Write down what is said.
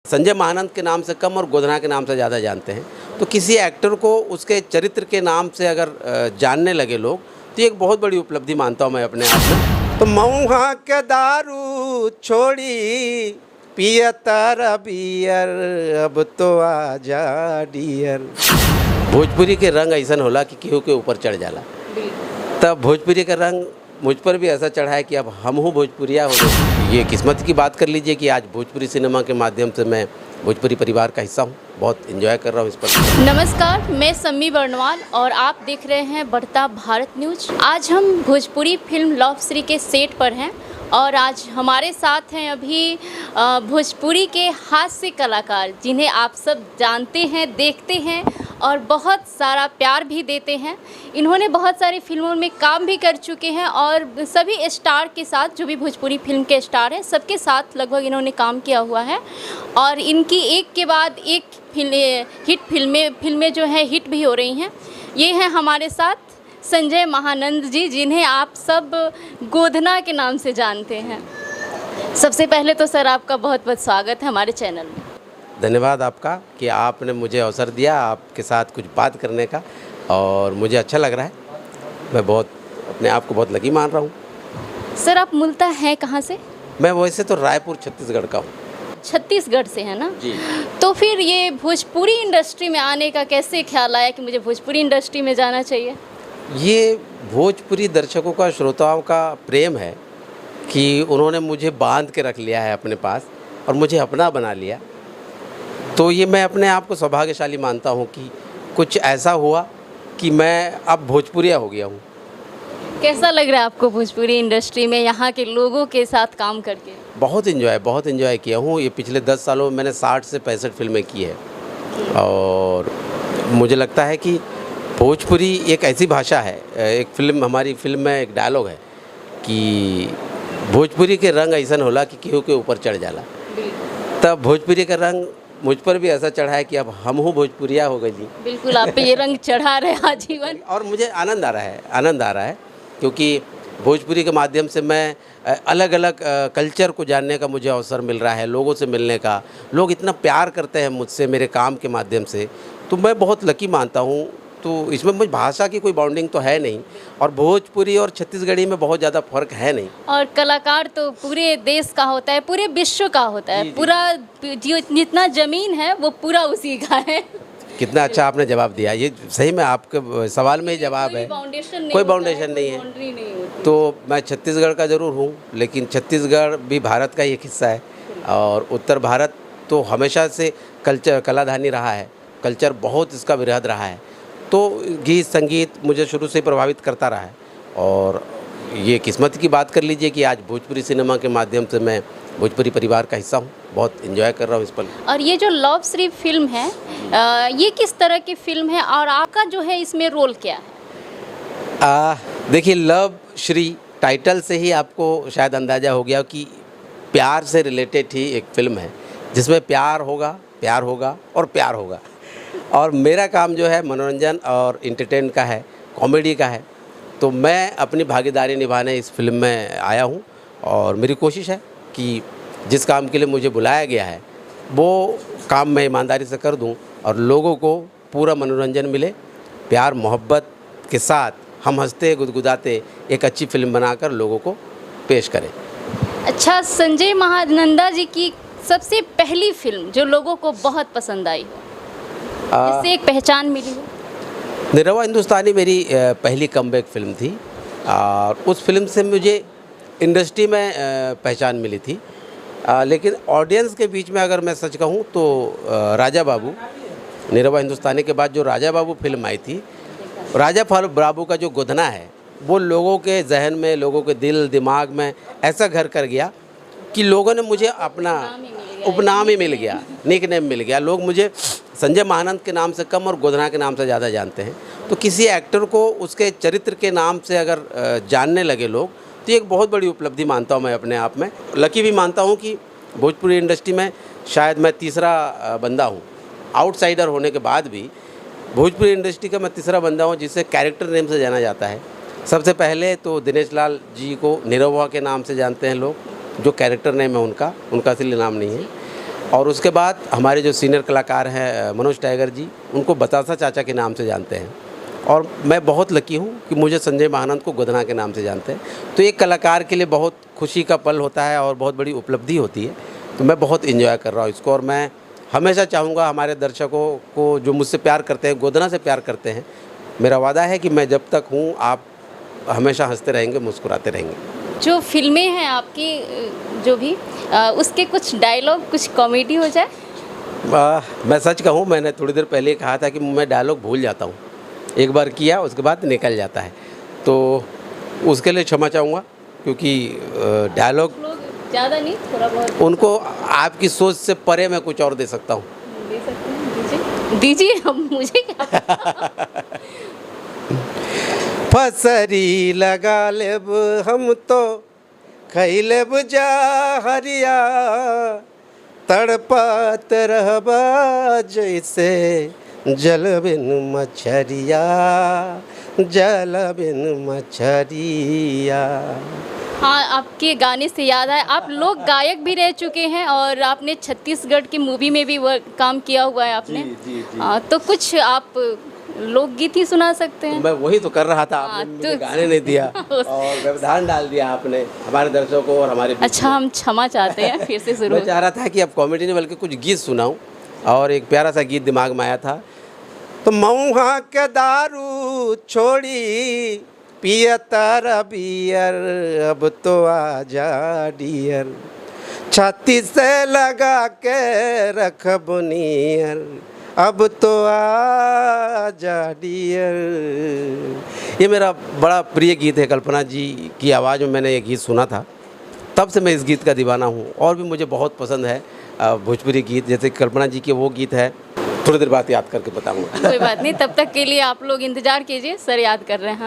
संजय महानंद के नाम से कम और गोधना के नाम से ज़्यादा जानते हैं। तो किसी एक्टर को उसके चरित्र के नाम से अगर जानने लगे लोग तो ये एक बहुत बड़ी उपलब्धि मानता हूँ मैं अपने आप में। तो मऊहा के दारू छोड़ी पियता बियर अब तो आजा डियर। भोजपुरी के रंग ऐसा होला कि केहू के ऊपर चढ़ जाला। तब भोजपुरी का रंग मुझ पर भी ऐसा चढ़ा है कि अब हम हूँ भोजपुरिया हो गए। ये किस्मत की बात कर लीजिए कि आज भोजपुरी सिनेमा के माध्यम से मैं भोजपुरी परिवार का हिस्सा हूँ। बहुत एंजॉय कर रहा हूँ इस पर। नमस्कार, मैं सम्मी बर्णवाल और आप देख रहे हैं बढ़ता भारत न्यूज। आज हम भोजपुरी फिल्म लव श्री के सेट पर हैं और आज हमारे साथ हैं अभी भोजपुरी के हास्य कलाकार जिन्हें आप सब जानते हैं, देखते हैं और बहुत सारा प्यार भी देते हैं। इन्होंने बहुत सारी फिल्मों में काम भी कर चुके हैं और सभी स्टार के साथ, जो भी भोजपुरी फिल्म के स्टार हैं, सबके साथ लगभग इन्होंने काम किया हुआ है और इनकी एक के बाद एक हिट फिल्में जो हैं हिट भी हो रही हैं। ये हैं हमारे साथ संजय महानंद जी, जिन्हें आप सब गोधना के नाम से जानते हैं। सबसे पहले तो सर आपका बहुत बहुत स्वागत है हमारे चैनल में। धन्यवाद आपका कि आपने मुझे अवसर दिया आपके साथ कुछ बात करने का और मुझे अच्छा लग रहा है। मैं बहुत अपने आप को बहुत लकी मान रहा हूँ। सर आप मूलतः हैं कहाँ से? मैं वैसे तो रायपुर छत्तीसगढ़ का हूँ। छत्तीसगढ़ से है ना जी। तो फिर ये भोजपुरी इंडस्ट्री में आने का कैसे ख्याल आया कि मुझे भोजपुरी इंडस्ट्री में जाना चाहिए? ये भोजपुरी दर्शकों का, श्रोताओं का प्रेम है कि उन्होंने मुझे बांध के रख लिया है अपने पास और मुझे अपना बना लिया। तो ये मैं अपने आप को सौभाग्यशाली मानता हूँ कि कुछ ऐसा हुआ कि मैं अब भोजपुरिया हो गया हूँ। कैसा लग रहा है आपको भोजपुरी इंडस्ट्री में यहाँ के लोगों के साथ काम करके? बहुत एंजॉय किया हूँ। ये पिछले 10 सालों में मैंने 60 से 65 फिल्में की है और मुझे लगता है कि भोजपुरी एक ऐसी भाषा है। हमारी फिल्म में एक डायलॉग है कि भोजपुरी के रंग ऐसा होला कि केहू के ऊपर चढ़ जाला। तब भोजपुरी का रंग मुझ पर भी ऐसा चढ़ा है कि अब हम हूँ भोजपुरिया हो गई। बिल्कुल, आप पे ये रंग चढ़ा रहे आजीवन। और मुझे आनंद आ रहा है क्योंकि भोजपुरी के माध्यम से मैं अलग अलग कल्चर को जानने का मुझे अवसर मिल रहा है, लोगों से मिलने का। लोग इतना प्यार करते हैं मुझसे मेरे काम के माध्यम से, तो मैं बहुत लकी मानता हूँ। तो इसमें मुझे भाषा की कोई बाउंडिंग तो है नहीं और भोजपुरी और छत्तीसगढ़ी में बहुत ज़्यादा फर्क है नहीं। और कलाकार तो पूरे देश का होता है, पूरे विश्व का होता है। पूरा जितना ज़मीन है वो पूरा उसी का है। कितना अच्छा आपने जवाब दिया। ये सही में आपके सवाल में ही जवाब है। कोई बाउंडेशन नहीं है। तो मैं छत्तीसगढ़ का ज़रूर हूँ, लेकिन छत्तीसगढ़ भी भारत का ही एक हिस्सा है और उत्तर भारत तो हमेशा से कलाधानी रहा है। कल्चर बहुत इसका वृहद रहा है। तो गीत संगीत मुझे शुरू से प्रभावित करता रहा है और ये किस्मत की बात कर लीजिए कि आज भोजपुरी सिनेमा के माध्यम से मैं भोजपुरी परिवार का हिस्सा हूँ। बहुत एंजॉय कर रहा हूँ इस पर। और ये जो लव श्री फिल्म है, ये किस तरह की फिल्म है और आपका जो है इसमें रोल क्या है? देखिए, लव श्री टाइटल से ही आपको शायद अंदाज़ा हो गया कि प्यार से रिलेटेड ही एक फिल्म है जिसमें प्यार होगा और प्यार होगा। और मेरा काम जो है मनोरंजन और इंटरटेन का है, कॉमेडी का है। तो मैं अपनी भागीदारी निभाने इस फिल्म में आया हूँ और मेरी कोशिश है कि जिस काम के लिए मुझे बुलाया गया है वो काम मैं ईमानदारी से कर दूं और लोगों को पूरा मनोरंजन मिले। प्यार मोहब्बत के साथ हम हंसते गुदगुदाते एक अच्छी फिल्म बनाकर लोगों को पेश करें। अच्छा, संजय महानंदा जी की सबसे पहली फिल्म जो लोगों को बहुत पसंद आई हो, जिससे एक पहचान मिली हो? निरहुआ हिंदुस्तानी मेरी पहली कमबैक फिल्म थी और उस फिल्म से मुझे इंडस्ट्री में पहचान मिली थी। लेकिन ऑडियंस के बीच में अगर मैं सच कहूँ तो राजा बाबू, निरहुआ हिंदुस्तानी के बाद जो राजा बाबू फिल्म आई थी, राजा बाबू का जो गोधना है वो लोगों के जहन में, लोगों के दिल दिमाग में ऐसा घर कर गया कि लोगों ने मुझे अपना उपनाम ही मिल गया, निकनेम मिल गया। लोग मुझे संजय महानंद के नाम से कम और गोधना के नाम से ज़्यादा जानते हैं। तो किसी एक्टर को उसके चरित्र के नाम से अगर जानने लगे लोग तो ये एक बहुत बड़ी उपलब्धि मानता हूँ मैं अपने आप में। लकी भी मानता हूँ कि भोजपुरी इंडस्ट्री में शायद मैं तीसरा बंदा हूँ। आउटसाइडर होने के बाद भी भोजपुरी इंडस्ट्री का मैं तीसरा बंदा हूँ जिसे कैरेक्टर नेम से जाना जाता है। सबसे पहले तो दिनेश लाल जी को निरहुआ के नाम से जानते हैं लोग, जो कैरेक्टर नेम है उनका असली नाम नहीं है। और उसके बाद हमारे जो सीनियर कलाकार हैं मनोज टाइगर जी, उनको बतासा चाचा के नाम से जानते हैं। और मैं बहुत लकी हूँ कि मुझे संजय महानंद को गोदना के नाम से जानते हैं। तो एक कलाकार के लिए बहुत खुशी का पल होता है और बहुत बड़ी उपलब्धि होती है। तो मैं बहुत एंजॉय कर रहा हूँ इसको, और मैं हमेशा चाहूँगा हमारे दर्शकों को जो मुझसे प्यार करते हैं, गोदना से प्यार करते हैं, मेरा वादा है कि मैं जब तक हूँ आप हमेशा हंसते रहेंगे, मुस्कुराते रहेंगे। जो फिल्में हैं आपकी जो भी उसके कुछ डायलॉग, कुछ कॉमेडी हो जाए। मैं सच कहूँ, मैंने थोड़ी देर पहले कहा था कि मैं डायलॉग भूल जाता हूँ, एक बार किया उसके बाद निकल जाता है, तो उसके लिए क्षमा चाहूँगा, क्योंकि डायलॉग ज़्यादा नहीं, थोड़ा बहुत उनको आपकी सोच से परे मैं कुछ और दे सकता हूँ। दे सकते हैं, दीजिए हम, मुझे क्या फसरी लगा लेब हम तो खैलेब जहरिया, तड़पत रहबा जैसे जल बिन मछरिया, जल बिन मछरिया। हाँ, आपके गाने से याद है, आप लोग गायक भी रह चुके हैं और आपने छत्तीसगढ़ की मूवी में भी वो काम किया हुआ है आपने। जी। तो कुछ आप लोकगीत ही सुना सकते हैं। मैं वही तो कर रहा था, आपने मुझे गाने नहीं दिया और व्यवधान डाल दिया आपने हमारे दर्शकों को और हमारे। अच्छा, हम क्षमा चाहते हैं, फिर से शुरू। मैं चाह रहा था कि अब कॉमेडी नहीं बल्कि कुछ गीत सुनाऊं, और एक प्यारा सा गीत दिमाग में आया था। तो मऊहा के दारू छोड़ी पियता बियर, अब तो आजा डियर, छाती से लगा के रखब नियर, अब तो आजा डियर। ये मेरा बड़ा प्रिय गीत है, कल्पना जी की आवाज़ में मैंने ये गीत सुना था, तब से मैं इस गीत का दीवाना हूँ। और भी मुझे बहुत पसंद है भोजपुरी गीत, जैसे कल्पना जी के वो गीत है, थोड़ी देर बाद याद करके बताऊँगा। कोई बात नहीं, तब तक के लिए आप लोग इंतज़ार कीजिए, सर याद कर रहे हैं।